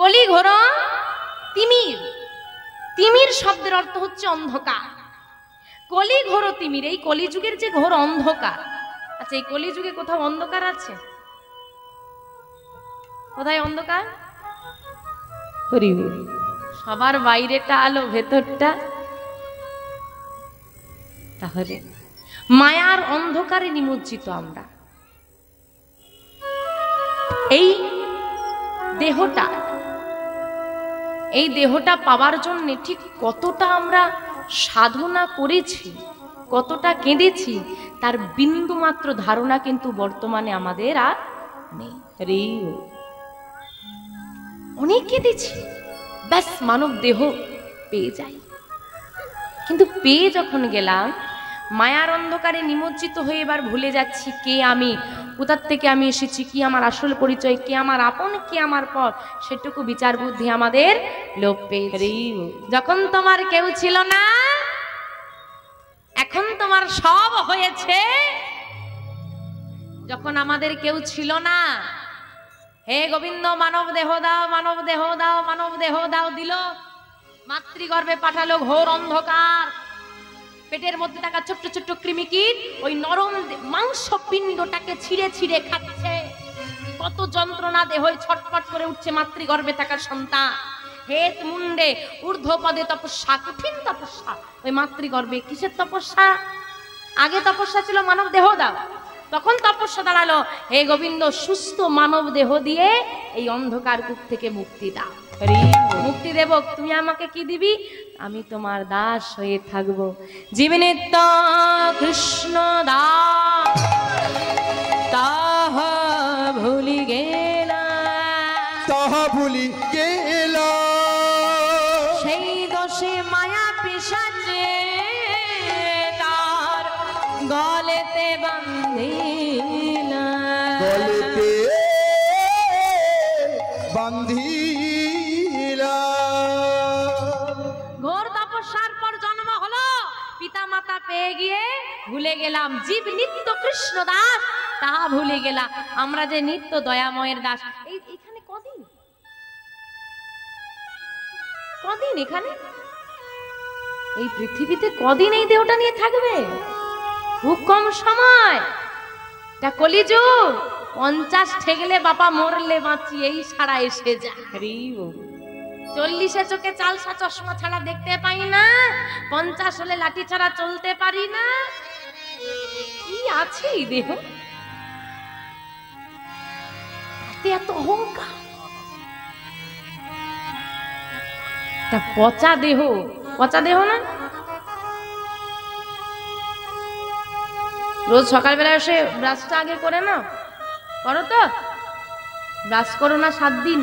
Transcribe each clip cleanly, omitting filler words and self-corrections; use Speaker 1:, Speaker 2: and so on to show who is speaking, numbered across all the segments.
Speaker 1: কলি ঘোর তিমির, তিমির শব্দের অর্থ হচ্ছে অন্ধকার। কলি ঘোর তিমির, এই কলিযুগের যে ঘোর অন্ধকার। আচ্ছা, এই কলিযুগে কোথাও অন্ধকার আছে? কোথায় অন্ধকার? সবার বাইরেটা আলো, ভেতরটা। তাহলে মায়ার অন্ধকারে নিমজ্জিত আমরা। এই দেহটা পাওয়ার জন্য ঠিক কতটা আমরা সাধনা করেছি, কতটা কেঁদেছি, তার বিন্দু মাত্র ধারণা কিন্তু বর্তমানে আমাদের আর নেই। অনেক কেঁদেছি, ব্যাস মানব দেহ পেয়ে যাই। কিন্তু পেয়ে যখন গেলাম, মায়ার অন্ধকারে নিমজ্জিত হয়ে এবার ভুলে যাচ্ছি কে আমি, কোথার থেকে আমি এসেছি, কি আমার আসল পরিচয়, কে আমার আপন, কে আমার পর, সেটুকু বিচার বুদ্ধি আমাদের লোপ পেয়েছে। যখন তোমার কেউ ছিল না, এখন তোমার সব হয়েছে। যখন আমাদের কেউ ছিল না, হে গোবিন্দ মানব দেহ দাও, মানব দেহ দাও, মানব দেহ দাও, দিল। মাতৃগর্ভে পাঠালো ঘোর অন্ধকার। পেটের মধ্যে থাকা ছোট্ট ছোট্ট কৃমিকীট ওই নরম মাংস পিণ্ডটাকে ছিঁড়ে ছিঁড়ে খাচ্ছে। কত যন্ত্রণা দেহ ছটফট করে উঠছে মাতৃগর্ভে থাকা সন্তান। হেত মুন্ডে ঊর্ধ্বপদে তপস্যা, কঠিন তপস্যা। ওই মাতৃগর্ভে কিসের তপস্যা? আগে তপস্যা ছিল মানব দেহ দাও, তখন তপস্যা দাঁড়ালো হে গোবিন্দ সুস্থ মানব দেহ দিয়ে এই অন্ধকার কূপ থেকে মুক্তি দাও। মুক্তি দেব, তুমি আমাকে কি দিবি? আমি তোমার দাস হয়ে থাকবো। জীবনিত্য কৃষ্ণ দাস তাহা ভুলি গেলা,
Speaker 2: তাহা ভুলি গেলা,
Speaker 1: সেই দোষে মায়া পিশাচে তার গলেতে বান্ধিলা,
Speaker 2: গলেতে বান্ধিলা।
Speaker 1: ঘোর তপস্যার পর জন্ম হলো, পিতা মাতা পেয়ে গিয়ে ভুলে গেলাম। জীব নিত্য কৃষ্ণ দাস তাহা ভুলে গেলা। আমরা যে নিত্য দয়াময়ের দাস। এইখানে কদিন এখানে এই পৃথিবীতে কদিন এই দেহটা নিয়ে থাকবে? খুব কম সময়। তা কলিযুগ 50 ঠেকলে বাবা, মরলে বাঁচি, এই সারা এসে যা। 40-এ চোখে চালসা চশমা ছাড়া দেখতে পাই না, 50 হলে লাঠি ছাড়া চলতে পারি না। কি আছে এই দেহ? এত অহংকার। তা পচা দেহ, পচা দেহ না? রোজ সকালবেলা এসে ব্রাশটা আগে করে না, করো তো? ব্রাশ করো না 7 দিন,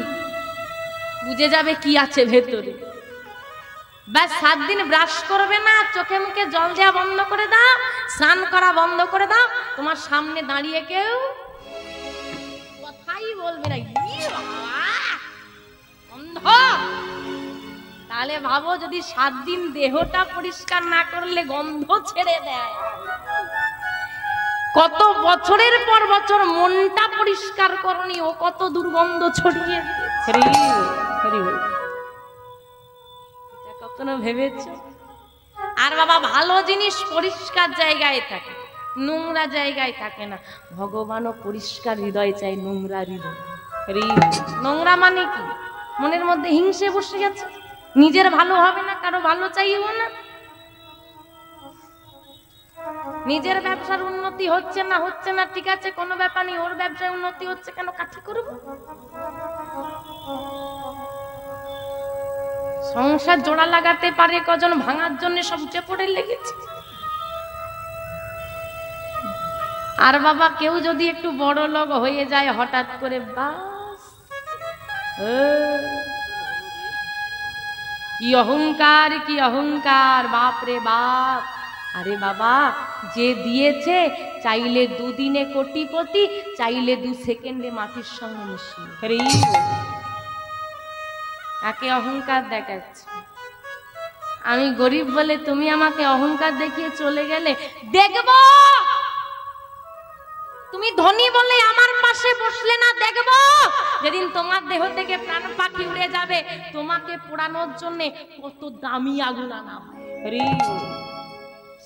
Speaker 1: বুঝে যাবে কি আছে ভেতরে। ব্যাস 7 দিন ব্রাশ করবে না, চোখে মুখে জল দেওয়া বন্ধ করে দাও, স্নান করা বন্ধ করে দাও, তোমার সামনে দাঁড়িয়ে কেউ কথাই বলবে না। অন্ধ। তাহলে ভাবো, যদি 7 দিন দেহটা পরিষ্কার না করলে গন্ধ ছেড়ে দেয়, কত বছরের পর বছর মনটা পরিষ্কার করনি, ও কত দুর্গন্ধ ছড়িয়ে দিয়েছে। কখনো ভেবেছ? আর বাবা, ভালো জিনিস পরিষ্কার জায়গায় থাকে, নোংরা জায়গায় থাকে না। ভগবানও পরিষ্কার হৃদয় চাই, নোংরা হৃদয়। নোংরা মানে কি? মনের মধ্যে হিংসে বসে গেছে, নিজের ভালো হবে না, কারো ভালো চাইও না, নিজের ব্যবসার উন্নতি হচ্ছে না, ঠিক আছে কোনো ব্যাপার নেই, ওর ব্যবসায় উন্নতি হচ্ছে কেন, কাঠি করব। সংসার জোড়া লাগাতে পারে কজন, ভাঙার জন্য সব উঠে পড়ে লেগেছে। আর বাবা, কেউ যদি একটু বড় লোক হয়ে যায় হঠাৎ করে, বাস কি অহংকার, কি অহংকার, বাপ রে বাপ। আরে বাবা, যে দিয়েছে চাইলে 2 দিনে কোটিপতি, চাইলে 2 সেকেন্ডে মাটির সঙ্গে মিশিয়ে। কাকে অহংকার দেখাচ্ছে? আমি গরিব বলে তুমি আমাকে অহংকার দেখিয়ে চলে গেলে, দেখব। তুমি ধনী বলে আমার পাশে বসলে না, দেখব যেদিন তোমার দেহ থেকে প্রাণ পাখি উড়ে যাবে, তোমাকে পোড়ানোর জন্য কত দামি আগুন আনা হয়।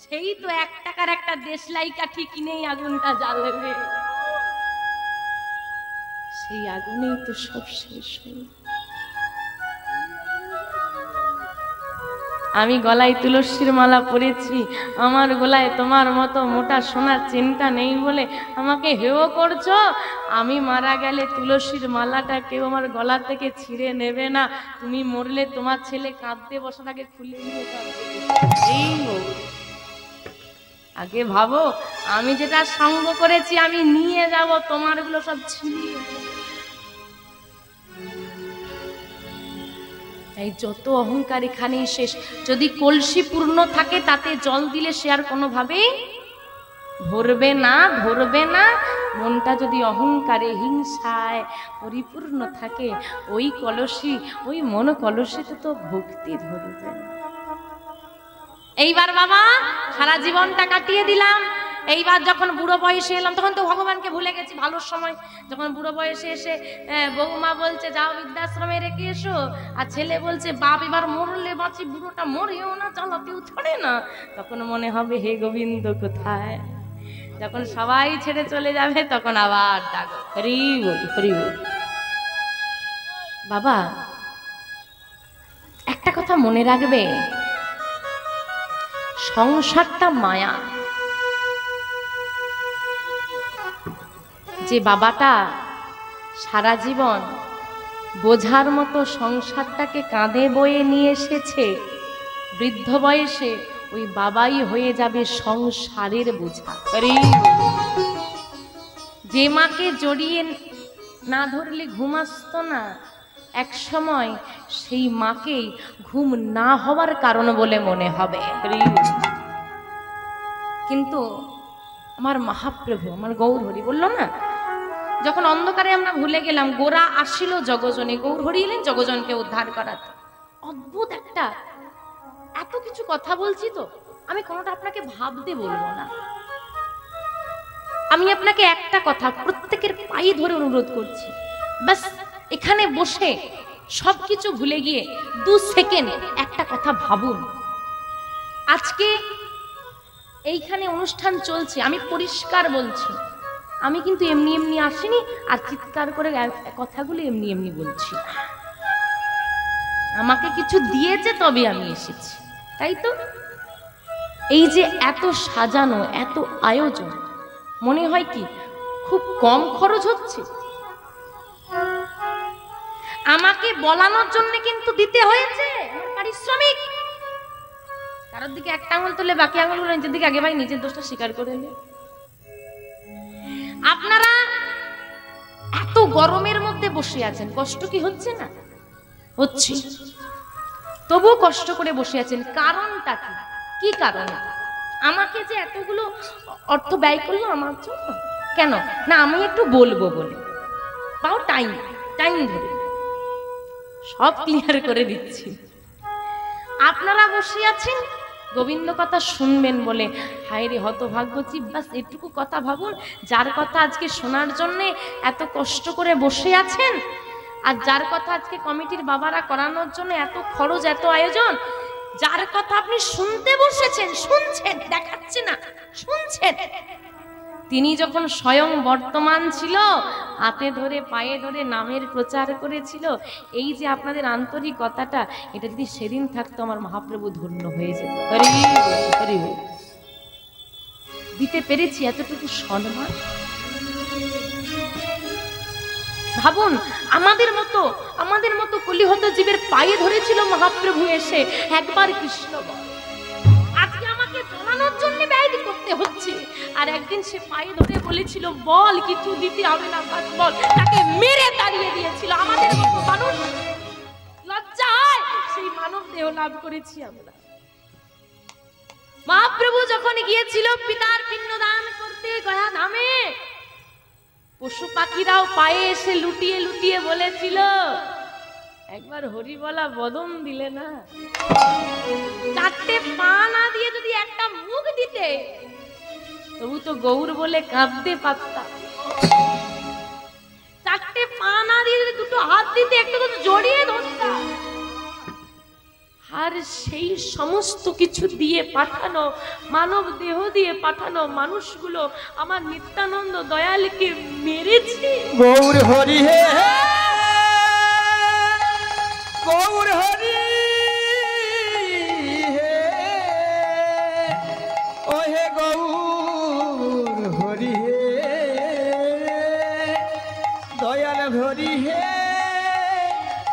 Speaker 1: সেই তো 1 টাকার একটা দেশলাই কাঠি কিনেই আগুনটা জ্বালবে, সেই আগুনেই তো সব শেষ হয়ে। আমি গলায় তুলসীর মালা পরেছি, আমার গলায় তোমার মতো মোটা সোনার চেনটা নেই বলে আমাকে হেয় করছো। আমি মারা গেলে তুলসীর মালাটা কেউ আমার গলা থেকে ছিঁড়ে নেবে না। তুমি মরলে তোমার ছেলে কাঁদতে বসাটাকে খুলে নিয়ে কাঁদবে। আগে ভাবো, আমি যেটা সঙ্গ করেছি আমি নিয়ে যাব, তোমারগুলো সব ছিনিয়ে। তাই যত অহংকার এখানেই শেষ। যদি কলসি পূর্ণ থাকে তাতে জল দিলে সে আর কোনোভাবেই ধরবে না, ধরবে না। মনটা যদি অহংকারে হিংসায় পরিপূর্ণ থাকে, ওই কলসি, ওই মন কলসিতে তো ভক্তি ধরবে না। এইবার বাবা সারা জীবনটা কাটিয়ে দিলাম, এইবার যখন বুড়ো বয়সে এলাম তখন তো ভগবানকে ভুলে গেছি। ভালোর সময় যখন বুড়ো বয়সে এসে বৌমা বলছে যাও বৃদ্ধাশ্রমে রেখে এসো, আর ছেলে বলছে বাপ এবার মরলে বাঁচি, বুড়োটা মরেও না, চালাতেও ছড়ে না, তখন মনে হবে হে গোবিন্দ কোথায়। যখন সবাই ছেড়ে চলে যাবে তখন আবার ডাকো হরি বল, হরি বল। বাবা একটা কথা মনে রাখবে, সংসারটা মায়া। যে বাবাটা সারা জীবন বোঝার মতো সংসারটাকে কাঁধে বয়ে নিয়ে এসেছে, বৃদ্ধ বয়সে ওই বাবাই হয়ে যাবে সংসারের বোঝা। যে মাকে জড়িয়ে না ধরলে ঘুম আসতো না, এক সময় সেই মাকেই ঘুম না হওয়ার কারণ বলে মনে হবে। কিন্তু আমার মহাপ্রভু, আমার গৌর হরি বললো না, যখন অন্ধকারে আমরা ভুলে গেলাম, গোরা আসিল জগজনে, গৌর হরি এলেন জগজনকে উদ্ধার করাতে। অদ্ভুত একটা, এত কিছু কথা বলছি তো আমি কোনোটা আপনাকে ভাবতে বলবো না। আমি আপনাকে একটা কথা প্রত্যেকের পায়ে ধরে অনুরোধ করছি, বাস এখানে বসে সবকিছু ভুলে গিয়ে 2 সেকেন্ড একটা কথা ভাবুন। আজকে এইখানে অনুষ্ঠান চলছে, আমি পরিষ্কার বলছি, আমি কিন্তু এমনি এমনি আসিনি, আর চিৎকার করে কথাগুলো এমনি এমনি বলছি। আমাকে কিছু দিয়েছে তবে আমি এসেছি, তাই তো? এই যে এত সাজানো, এত আয়োজন, মনে হয় কি খুব কম খরচ হচ্ছে? আমাকে বলানোর জন্য কিন্তু দিতে হয়েছে পারিশ্রমিক। কারোর দিকে একটা আঙুল তুলে বাকি আঙুলগুলো নিজের দিকে আগে ভাই নিজের দোষটা স্বীকার করে নে। আপনারা এত গরমের মধ্যে বসে আছেন, কষ্ট কি হচ্ছে না? হচ্ছে, তবু কষ্ট করে বসে আছেন, কারণটা কি? কি কারণে আমাকে যে এতগুলো অর্থ ব্যয় করলো আমার জন্য? কেন না আমি একটু বলবো বলে, পাও টাইম ধরে সব ক্লিয়ার করে দিচ্ছি। আপনারা বসে আছেন গোবিন্দ কথা শুনবেন বলে, হায় রে হতভাগ্য জীব। বাস এটুকু কথা ভাবুন, যার কথা আজকে শোনার জন্য এত কষ্ট করে বসে আছেন, আর যার কথা আজকে কমিটির বাবারা করানোর জন্য এত খরচ, এত আয়োজন, যার কথা আপনি শুনতে বসেছেন, শুনছেন, দেখাচ্ছে না, শুনছেন, তিনি যখন স্বয়ং বর্তমান ছিল, হাতে ধরে পায়ে ধরে নামের প্রচার করেছিল, এই যে আপনাদের আন্তরিকতাটা, এটা যদি সেদিন থাকতো আমার মহাপ্রভু ধন্য হয়ে যেত। দিতে পেরেছি এতটুকু সম্মান। ভাবুন, আমাদের মতো কলিহত জীবের পায়ে ধরেছিল মহাপ্রভু এসে, একবার কৃষ্ণ বল। আজকে আমাকে জানানোর জন্য ব্যয় করতে হচ্ছে, আর একদিন সে পায়ে ধরে বলেছিল বল, কিছু দিতে হবে না, বাস বল। তাকে মেরে তাড়িয়ে দিয়েছিল। আমাদের মতো মানুষ লজ্জায় সেই মানব দেহ লাভ করেছি আমরা। মহাপ্রভু যখন গিয়েছিল পিতার পিণ্ডদান করতে গয়া ধামে, পশু পাখিরাও পায়ে এসে লুটিয়ে লুটিয়ে বলেছিল একবার হরি বলা বদন দিলে না। 4টে পা না দিয়ে যদি একটা মুখ দিতে, তবু তো গৌর বলে কাঁদতে পারতাম। 4টে পা না দিয়ে যদি দুটো হাত দিতে, একটু তো জড়িয়ে ধরতাম। আর সেই সমস্ত কিছু দিয়ে পাঠানো, মানব দেহ দিয়ে পাঠানো মানুষগুলো আমার নিত্যানন্দ দয়ালকে মেরেছে।
Speaker 2: গৌর হরি হে, গৌর হরি হে, ও হে গৌর হরি হে, দয়াল হরি হে,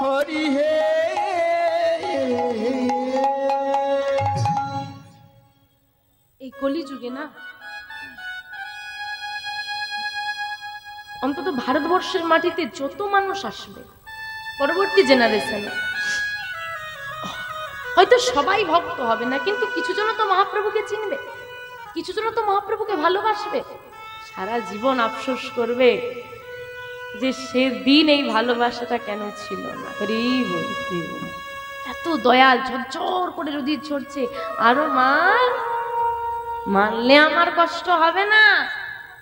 Speaker 2: হরি হে।
Speaker 1: এই কলিযুগে না, অন্তত ভারতবর্ষের মাটিতে যত মানুষ আসবে পরবর্তী জেনারেশনে, হয়তো সবাই ভক্ত হবে না, কিন্তু কিছু জন তো মহাপ্রভুকে চিনবে, কিছু জন তো মহাপ্রভুকে ভালোবাসবে। সারা জীবন আফসোস করবে যে সেদিন এই ভালোবাসাটা কেন ছিল না। এত দয়াল, ঝরঝর করে যদি ঝরছে, আরো মানলে আমার কষ্ট হবে না,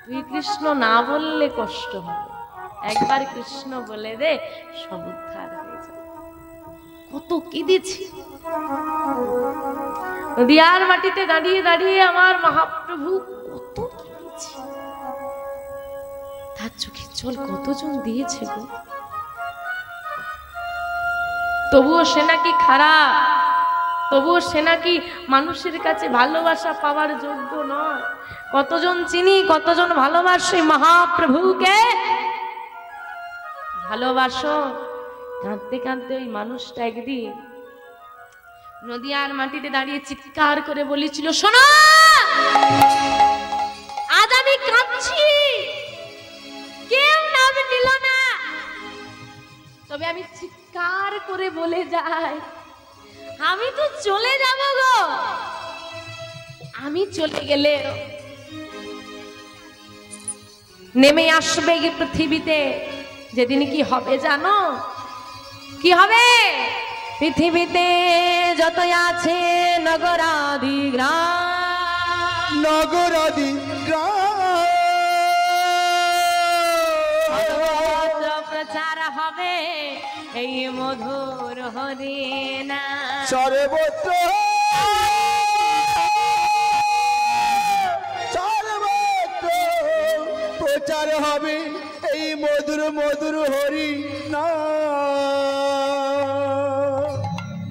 Speaker 1: তুই কৃষ্ণ না বললে কষ্ট হবে, একবার কৃষ্ণ বলে দে, সব উদ্ধার হয়ে যাবে। কত কেঁদেছি নদিয়ার মাটিতে দাঁড়িয়ে দাঁড়িয়ে, আমার মহাপ্রভু কত কেঁদেছি, তার চোখের জল কতজন দিয়েছে গো। তবুও সে নাকি খারাপ, তবুও সে নাকি মানুষের কাছে ভালোবাসা পাওয়ার যোগ্য নয়। কতজন চিনি, কতজন ভালোবাসি মহাপ্রভুকে, ভালোবাসো। কাঁদতে কাঁদতে ওই মানুষটা একদিন নদিয়ার মাটিতে দাঁড়িয়ে চিৎকার করে বলেছিল, শোনো আজ আমি কাঁদছি, কেউ নাম নিল না, তবে আমি চিৎকার করে বলে যাই, আমি তো চলে যাব গো, আমি চলে গেলে নেমে আসবে এই পৃথিবীতে যেদিন কি হবে জানো? কি হবে? পৃথিবীতে যত আছে নগরাদি গ্রাম,
Speaker 2: নগরাদি গ্রাম,
Speaker 1: প্রচার হবে এই মধুর হরিনা,
Speaker 2: সর্বত্র প্রচার হবে এই মধুর মধুর হরি না।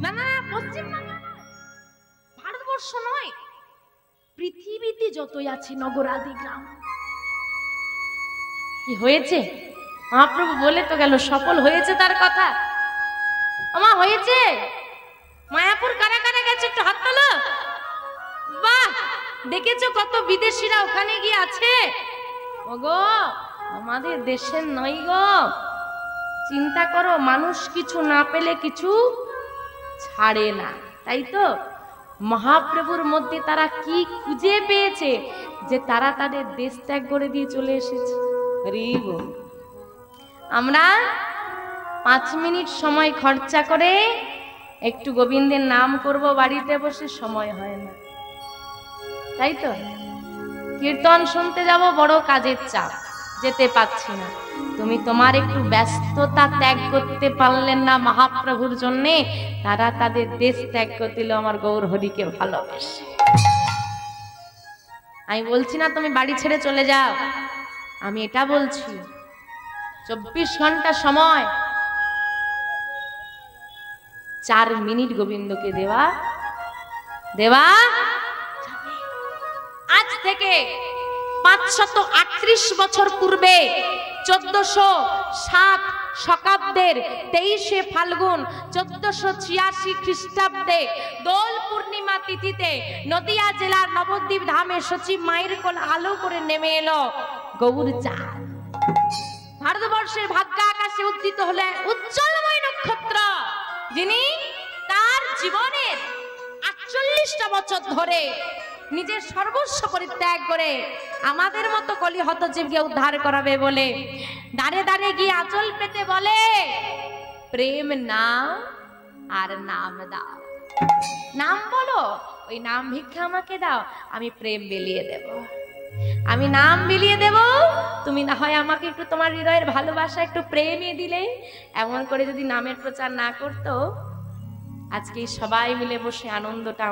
Speaker 1: না না, পশ্চিমবাংলা ভারতবর্ষ নয়, পৃথিবীতে যতই আছে নগরাদি গ্রাম। কি হয়েছে? মহাপ্রভু বলে তো গেল, সফল হয়েছে তার কথা। আমা হয়েছে। মায়াপুর কারা কারা গেছে একটু হাত তোলো। বাহ, দেখেছো কত বিদেশিরা ওখানে গিয়ে আছে। ওগো, আমাদের দেশের নয় গো। চিন্তা করো, মানুষ কিছু না পেলে কিছু ছাড়ে না, তাই তো? মহাপ্রভুর মধ্যে তারা কি খুঁজে পেয়েছে যে তারা তাদের দেশ ত্যাগ করে দিয়ে চলে এসেছে। আমরা 5 মিনিট সময় খরচা করে একটু গোবিন্দের নাম করব, বাড়িতে বসে সময় হয় না, তাই তো? কীর্তন শুনতে যাব, বড় কাজের চাপ, যেতে পারছি না। তুমি তোমার একটু ব্যস্ততা ত্যাগ করতে পারলেন না মহাপ্রভুর জন্যে, তারা তাদের দেশ ত্যাগ করে দিল আমার গৌর হরিকে ভালোবেসে। আমি বলছি না তুমি বাড়ি ছেড়ে চলে যাও, আমি এটা বলছি 24 ঘন্টা সময় 4 মিনিট গোবিন্দকে দেওয়া আজ থেকে 538 বছর পূর্বে 1407 শকাব্দের 23শে ফাল্গুন 1486 খ্রিস্টাব্দে দোল পূর্ণিমা তিথিতে নদিয়া জেলার নবদ্বীপ ধামে সচিব মায়ের কোল আলো করে নেমে এলো গৌর চাঁদ। ভারতবর্ষের ভাগ্য আকাশে উদ্দিত হলে উজ্জ্বলময় নক্ষত্র, যিনি তার জীবনের 48টা বছর ধরে নিজের সর্বস্ব পরিত্যাগ করে আমাদের মতো কলি হতজীবকে উদ্ধার করাবে বলে দাঁড়ে দাঁড়ে গিয়ে আঁচল পেতে বলে, প্রেম নাম আর নাম দাও, নাম বলো, ওই নাম ভিক্ষা আমাকে দাও, আমি প্রেম বিলিয়ে দেব। আমি নাম বিলিয়ে দেব, তুমি না হয় আমাকে একটু তোমার হৃদয়ের ভালোবাসা একটু প্রেমে দিলে। এমন করে যদি নামের প্রচার না করতো, আজকে সবাই মিলে বসে আনন্দটা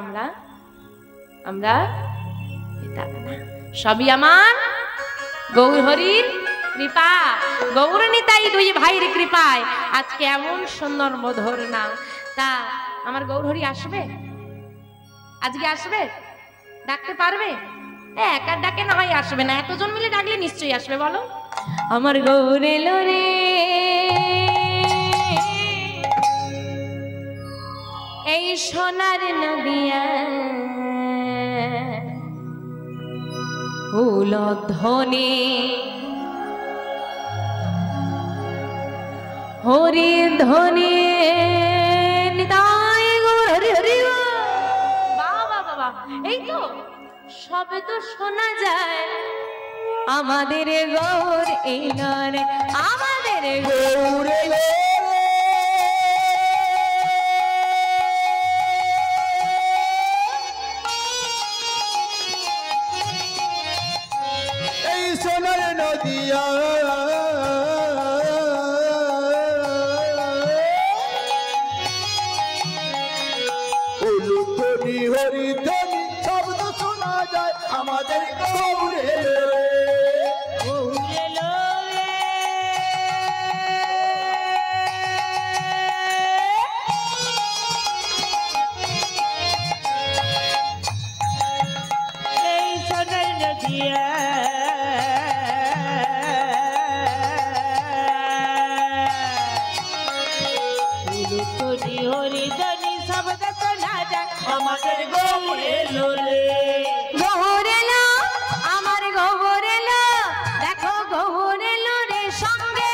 Speaker 1: আমরা পেতাম না। সবই আমার গৌর হরির কৃপা, গৌর নিতাই দুই ভাইয়ের কৃপায় আজকে এমন সুন্দর মধুর নাম। তা আমার গৌর হরি আসবে, আজকে আসবে? ডাকতে পারবে? একা ডাকে না হয় আসবে না, এতজন মিলে ডাকলে নিশ্চয়ই আসবে। বলো, আমার গৌর এলো রে, এই সোনার নদিয়া উলধ্বনি হরি ধ্বনি নিতাই গৌর হরি হরি। বাবা বাবা, এই তো সবে তো শোনা যায় আমাদের গৌর এলো রে, আমাদের গৌর এলো।
Speaker 2: এই সোনার নদিয়া উলুধ্বনি হরিধ্বনি শব্দ শোনা যায় আমাদের গৌর এলো রে, গৌর এলো রে। এই সোনার নদিয়া উলুধ্বনি হরিধ্বনি শব্দ শোনা যায় আমাদের গৌর এলো রে,
Speaker 1: গৌর এলো, আমার গৌর এলো, দেখো গৌর এলো রে। সঙ্গে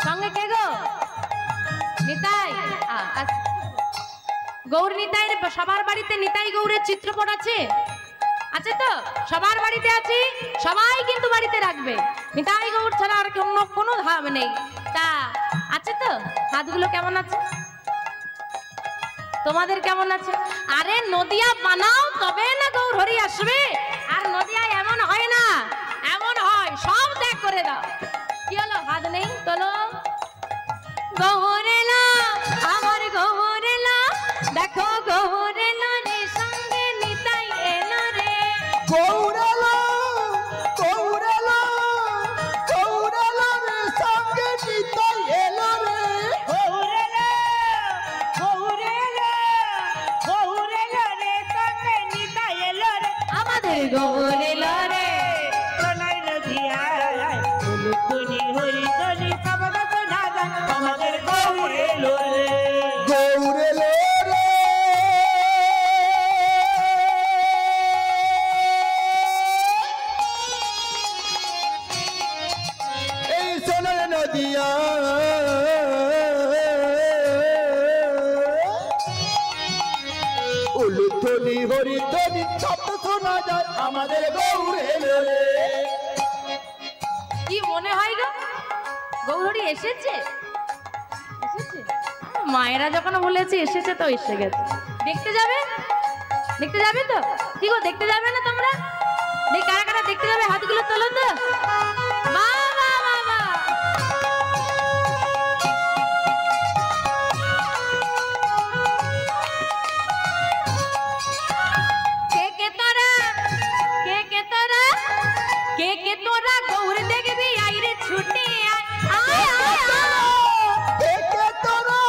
Speaker 1: সঙ্গে কে গো? নিতাই। গৌর নিতাইয়ের সবার বাড়িতে নিতাই গৌরের চিত্রপট আছে? আছে তো? সবার বাড়িতে আছে, সবাই কিন্তু বাড়িতে রাখবে। নিতাই গৌর ছাড়া আর অন্য কোনো ধাম নেই। তা আছে তো? হাতগুলো কেমন আছে? তোমাদের কেমন আছে? আরে নদিয়া বানাও তবে না গৌর হরি আসবে। আর নদিয়া এমন হয় না, এমন হয় সব ত্যাগ করে দাও। কি হলো? হাত নেই, তোলো। গৌর এলো, আমার গৌর এলো, দেখো গৌর এলো রে, সঙ্গে নিতাই এলো রে,
Speaker 2: গৌর এলো, গৌর এলো, গৌর এলো রে, সঙ্গে নিতাই এলো রে, গৌর এলো, গৌর এলো, গৌর এলো রে, সঙ্গে নিতাই এলো রে,
Speaker 1: আমাদের গৌর এলো রে।
Speaker 2: সোনার নদিয়া উলুধ্বনি হরিধ্বনি শব্দ শোনা যায় আমাদের গৌর এলো রে, গৌর এলো রে। এই সোনার নদিয়া উলুধ্বনি হরিধ্বনি শব্দ শোনা যায় আমাদের গৌর এলো রে।
Speaker 1: কি মনে হয় গো, গৌর হরি এসেছে? এসেছে? মায়েরা যখন বলেছে এসেছে তো এসে গেছে। দেখতে যাবে? দেখতে যাবে তো? কি গো, দেখতে যাবে না তোমরা? দেখ কারা কারা দেখতে যাবে, হাতগুলো তোলো তো। বাহ বাহ বাহ বাহ। কে কে তোরা, কে কে তোরা, কে কে তোরা গৌর দেখবি আইরে ছুটে আয়, আয় আয় আয়।
Speaker 2: কে কে তোরা,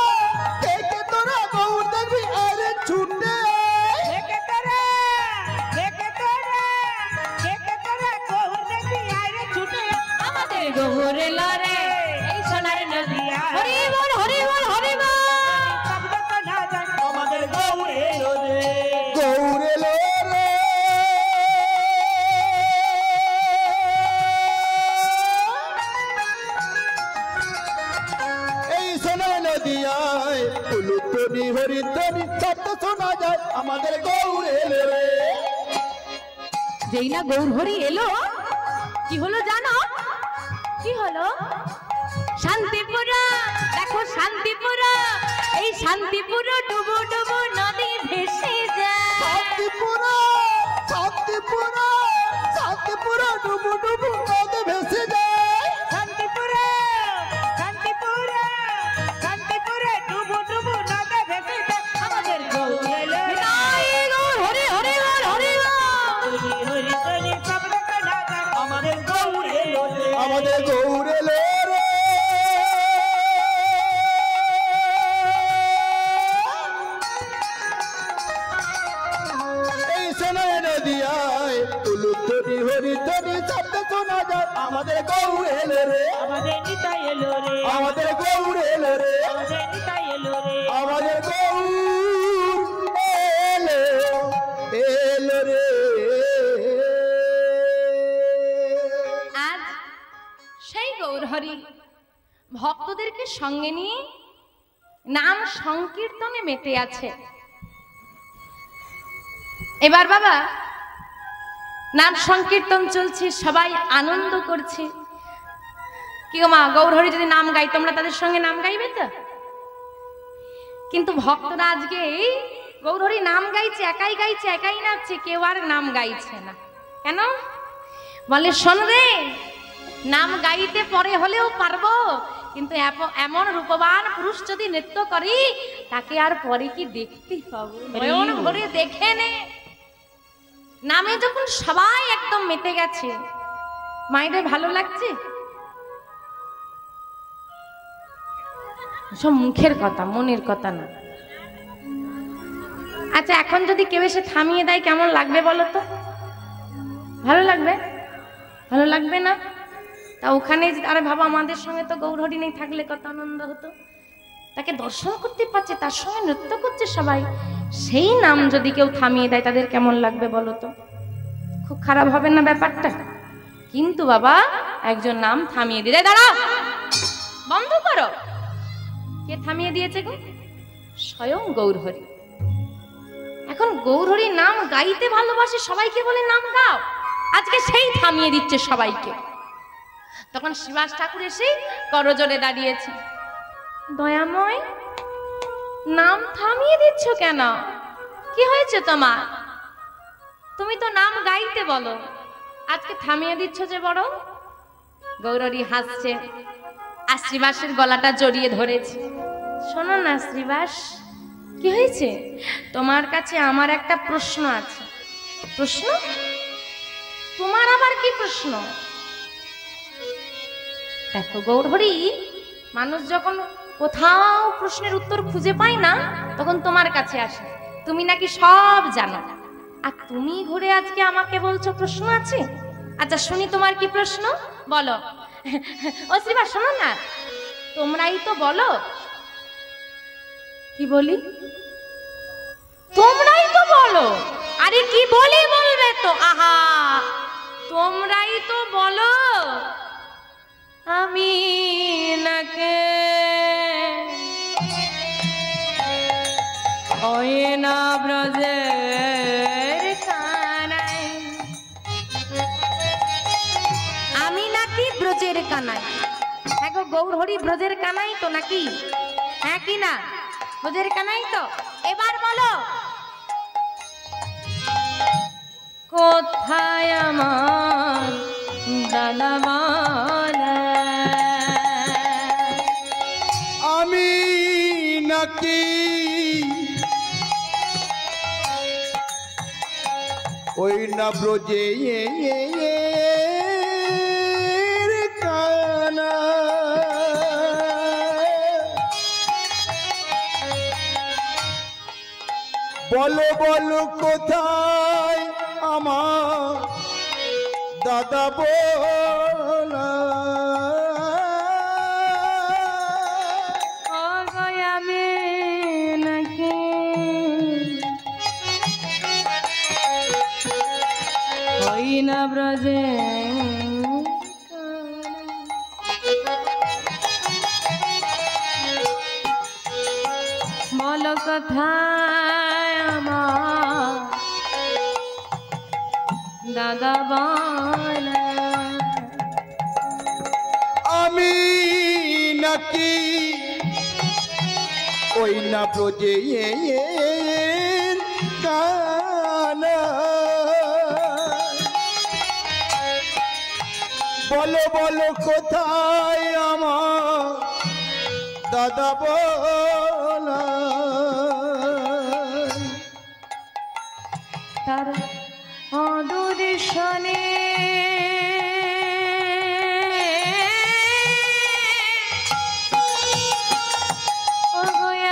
Speaker 2: কে কে তোরা গৌর দেখবি আরে ছুটে আয়। কে কে তোরা, কে কে তোরা, কে কে তোরা গৌর দেখবি আরে ছুটে আয়
Speaker 1: আমাদের গৌর এলো রে, এই সোনার নদিয়া। হরি বল হরি বল হরি বল।
Speaker 2: শব্দ শোনা যায় আমাদের গৌর এলো রে, গৌর এলো রে। এই সোনার নদিয়ায় উলুধ্বনি হরিধ্বনি শব্দ শোনা যায় আমাদের গৌর এলো রে।
Speaker 1: যেই না গৌর হরি এলো, কি হলো জানো? কি হলো? শান্তিপুর, দেখো শান্তিপুর, এই শান্তিপুর ডুবো ডুবো নদী ভেসে যায়।
Speaker 2: শান্তিপুর, শান্তিপুর, শোনা যায় আমাদের গৌর এলো রে,
Speaker 3: আমাদের নিতাই এলো রে,
Speaker 2: আমাদের গৌর এলো রে,
Speaker 3: আমাদের নিতাই এলো রে,
Speaker 2: আমাদের গৌর এলো এলো রে।
Speaker 1: আজ সেই গৌরহরি ভক্তদেরকে সঙ্গে নিয়ে নাম সংকীর্তনে মেতে আছে। এবার বাবা নাম সংকীর্তন চলছে, সবাই আনন্দ করছে। কি গো মা, গৌরহরি যদি নাম গাই তোমরা তাদের সঙ্গে নাম গাইবে তো? কিন্তু ভক্তরা আজকে এই গৌরহরি নাম গাইছে, একাই গাইছে, একাই নাচছে, কেউ আর নাম গাইছে না। কেন? বলে শোন রে, নাম গাইতে পরে হলেও পারবো, কিন্তু এমন রূপবান পুরুষ যদি নৃত্য করি তাকে আর পরে কি দেখতে পাবো? নয়ন ভরে দেখে নে। নামে যখন সবাই একদম মেতে গেছে, মায়েদের ভালো লাগছে? সব মুখের কথা, মনের কথা না। আচ্ছা, এখন যদি কেউ এসে থামিয়ে দেয় কেমন লাগবে বলো তো? ভালো লাগবে? ভালো লাগবে না? তা ওখানে আরে বাবা আমাদের সঙ্গে তো গৌরহরি নেই, থাকলে কত আনন্দ হতো। তাকে দর্শন করতে পারছে, তার সঙ্গে নৃত্য করছে সবাই, সেই নাম যদি কেউ থামিয়ে দেয় তাদের কেমন লাগবে বলো তো? খুব খারাপ হবে না ব্যাপারটা? কিন্তু বাবা একজন নাম থামিয়ে দিলে, দাঁড়াও, বন্ধ করো। কে থামিয়ে দিয়েছে গো? স্বয়ং গৌরহরি। এখন গৌরহরি নাম গাইতে ভালোবাসে, সবাইকে বলে নাম গাও, আজকে সেই থামিয়ে দিচ্ছে সবাইকে। তখন শ্রীবাস ঠাকুর এসে করজোড়ে দাঁড়িয়েছে। দয়াময়, নাম থামিয়ে দিচ্ছ কেন? কি হয়েছে তোমার? তুমি তো নাম গাইতে বলো, আজকে থামিয়ে দিচ্ছ যে বড়? গৌরহরি হাসছে আর শ্রীবাসের গলাটা জড়িয়ে ধরেছে। শোনো না শ্রীবাস, কি হয়েছে? তোমার কাছে আমার একটা প্রশ্ন আছে। প্রশ্ন? তোমার আবার কি প্রশ্ন? দেখো গৌরহরি, মানুষ যখন কোথাও প্রশ্নের উত্তর খুঁজে পায় না তখন তোমার কাছে আসে, তুমি নাকি সব জানো, আর তুমি ঘুরে আজকে আমাকে বলছো প্রশ্ন আছে। আচ্ছা শুনি, তোমার কি প্রশ্ন বলো। ও শ্রীবাস শোনো না, তোমরাই তো বলো। কি বলি? তোমরাই তো বলো। আরে কি বলি বলবে তো? আহা, তোমরাই তো বলো আমি নাকে ওই না ব্রজের কানাই, আমি নাকি ব্রজের কানাই। হ্যাঁ গো গৌরহরি ব্রজের কানাই তো নাকি? হ্যাঁ কি না? ব্রজের কানাই তো। এবার বলো কোথায় আমার দাদা বলে?
Speaker 2: আমি নাকি ওই না ব্রজে কানা, বলো বলো কোথায় আমার দাদা বলা?
Speaker 1: আমি নাকি ওই না ব্রজে বলো কোথায় আমার দাদা বলা?
Speaker 2: আমি নাকি ওই না ব্রজে কানা, বলো বলো কোথায় আমার দাদা বলা?
Speaker 1: তার অদূষণে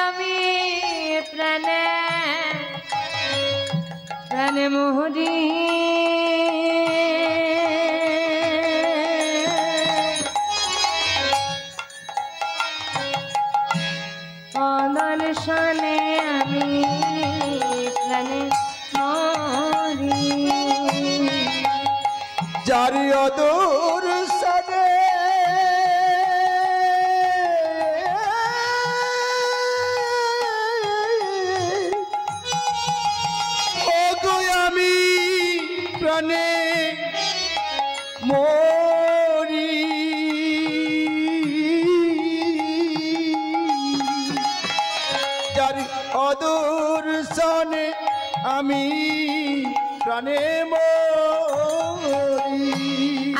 Speaker 1: আমি প্রাণে প্রাণে মোহরি সনে আমি প্রাণে মরি।
Speaker 2: যার অদূর সনে ওগো আমি প্রাণে মরি। যার অদূর সনে আমি প্রাণে মরি।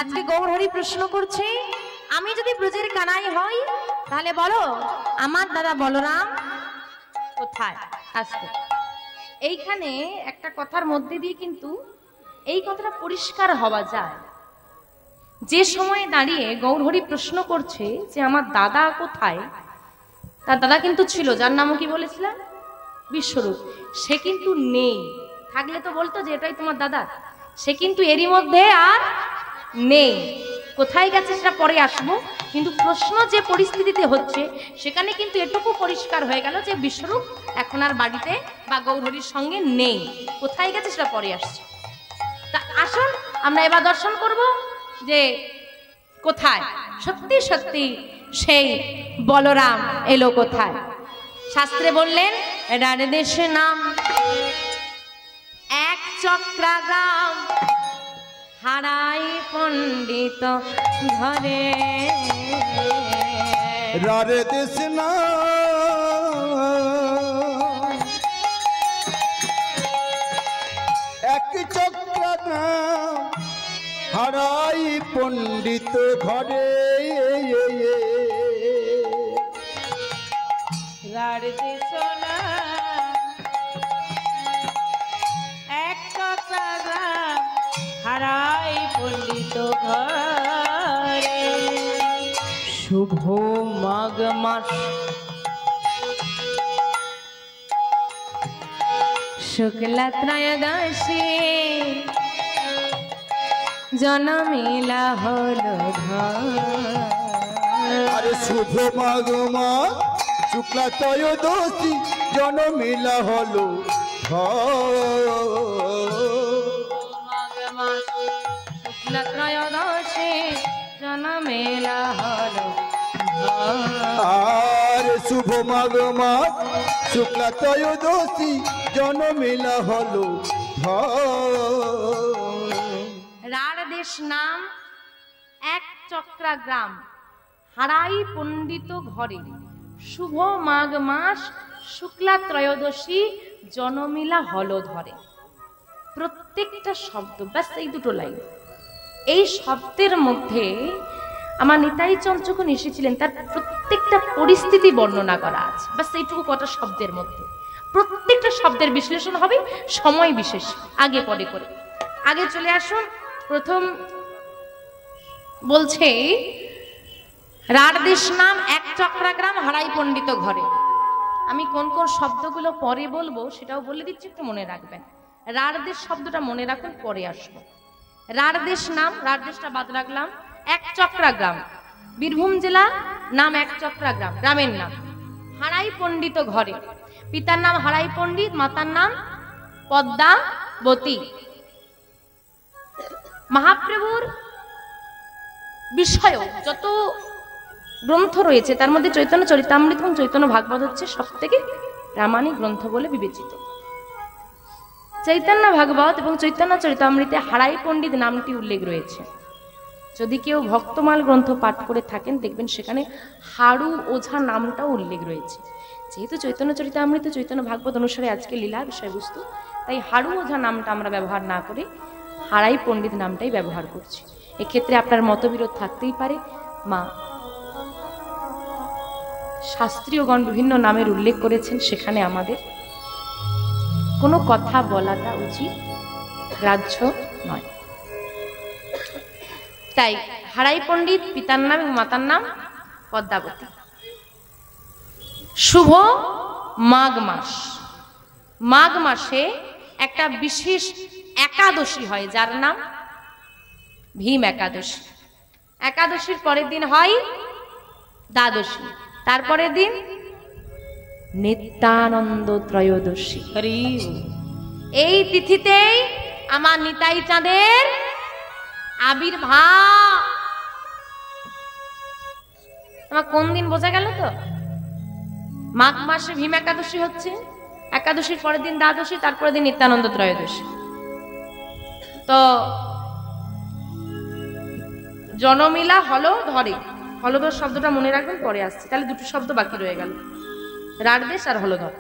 Speaker 1: আজকে গৌরহরি প্রশ্ন করছে, আমি যদি ব্রজের কানাই হই তাহলে বলো আমার দাদা বলরাম কোথায়? আসতো। এইখানে একটা কথার মধ্যে দিয়ে কিন্তু এই কথাটা পরিষ্কার হওয়া যায়। যে সময়ে দাঁড়িয়ে গৌরহরি প্রশ্ন করছে যে আমার দাদা কোথায়, তার দাদা কিন্তু ছিল, যার নামও কি বলেছিলাম বিশ্বরূপ। সে কিন্তু নেই, থাকলে তো বলতো যে এটাই তোমার দাদা। সে কিন্তু এরই মধ্যে আর নেই, কোথায় গেছে সেটা পরে আসবো। কিন্তু প্রশ্ন যে পরিস্থিতিতে হচ্ছে সেখানে কিন্তু এটুকু পরিষ্কার হয়ে গেল যে বিশ্বরূপ এখন আর বাড়িতে বা গৌরহরির সঙ্গে নেই, কোথায় গেছে সেটা পরে আসছে। তা আসুন আমরা এবার দর্শন করব যে কোথায় সত্যি সত্যি সেই বলরাম এলো কোথায়। শাস্ত্রে বললেন রার দেশে নাম এক চক্রা গ্রাম, হারাই পণ্ডিত ঘরে।
Speaker 2: রার দেশ না এক চক্রা গ্রাম, হারাই পণ্ডিত ঘরে।
Speaker 3: রার দেশ না এক চক্রা গ্রাম, হারাই পণ্ডিত ঘরে।
Speaker 1: শুভ মাঘ মাস শুক্লা ত্রয়োদশী, জনমিলা হলো
Speaker 2: আরে শুভ মাঘ মাস শুক্লা ত্রয়োদশী, জনমিলা হলো
Speaker 1: মাঘ মাস শুক্লা ত্রয়োদশী, জনমিলা হলো।
Speaker 2: আর শুভ মাঘ মাস শুক্লা ত্রয়োদশী, জনমিলা হলো
Speaker 1: রার দেশ নাম এক চক্রা গ্রাম, হারাই পণ্ডিত ঘরে। শুভ মাঘ মাস শুক্লা ত্রয়োদশী, জনমিলা হল ধরে। প্রত্যেকটা শব্দ, ব্যাস এই দুটো লাইন, এই শব্দের মধ্যে আমার নিতাই চন্দ্র যখন এসেছিলেন তার প্রত্যেকটা পরিস্থিতি বর্ণনা করা আছে। ব্যাস এইটুকু কটা শব্দের মধ্যে প্রত্যেকটা শব্দের বিশ্লেষণ হবে সময় বিশেষ, আগে পরে করে। আগে চলে আসুন, প্রথম বলছে রার দেশ নাম এক চক্রা গ্রাম, হারাই পণ্ডিত ঘরে। আমি কোন কোন শব্দগুলো পরে বলবো সেটাও বলে দিচ্ছি, একটু মনে রাখবেন। রার দেশ শব্দটা মনে রাখুন, পরে আসবো। রার দেশ নাম, রার দেশটা বাদ রাখলাম। এক চক্রা গ্রাম, বীরভূম জেলা, নাম এক চক্রা গ্রাম, গ্রামের নাম। হারাই পণ্ডিত ঘরে, পিতার নাম হারাই পণ্ডিত, মাতার নাম পদ্মাবতী। মহাপ্রভুর বিষয় যত গ্রন্থ রয়েছে তার মধ্যে চৈতন্য চরিতামৃত এবং চৈতন্য ভাগবত হচ্ছে সব থেকে প্রামাণিক গ্রন্থ বলে বিবেচিত। চৈতন্য ভাগবত এবং চৈতন্য চরিতামৃতে হারাই পণ্ডিত নামটি উল্লেখ রয়েছে। যদি কেউ ভক্তমাল গ্রন্থ পাঠ করে থাকেন দেখবেন সেখানে হাড়ু ওঝা নামটাও উল্লেখ রয়েছে। যেহেতু চৈতন্য চরিতামৃত চৈতন্য ভাগবত অনুসারে আজকে লীলা বিষয়বস্তু, তাই হাড়ু ওঝা নামটা আমরা ব্যবহার না করে হারাই পণ্ডিত নামটাই ব্যবহার করছি। এক্ষেত্রে আপনার মতবিরোধ থাকতেই পারে। মা শাস্ত্রীয়গণ বিভিন্ন নামের উল্লেখ করেছেন, সেখানে আমাদের কোনো কথা বলাটা উচিত, গ্রাহ্য নয়। তাই হারাই পণ্ডিত পিতার নাম এবং মাতার নাম পদ্মাবতী। শুভ মাঘ মাস, মাঘ মাসে একটা বিশেষ একাদশী হয় যার নাম ভীম একাদশী। একাদশীর পরের দিন হয় দ্বাদশী, তারপরের দিন নিত্যানন্দ ত্রয়োদশী।
Speaker 3: হরি
Speaker 1: এই তিথিতেই আমার নিতাই চাঁদের আবির্ভাব। আমার কোন দিন বোঝা গেল তো? মাঘ মাসে ভীম একাদশী হচ্ছে, একাদশীর পরের দিন দ্বাদশী, তারপরের দিন নিত্যানন্দ ত্রয়োদশী। তো জনমিলা হলো ধরে, হলধর শব্দটা মনে রাখবেন, পরে আসছে, তাহলে দুটো শব্দ বাকি রয়ে গেল, রাড়দেশ আর হলধর।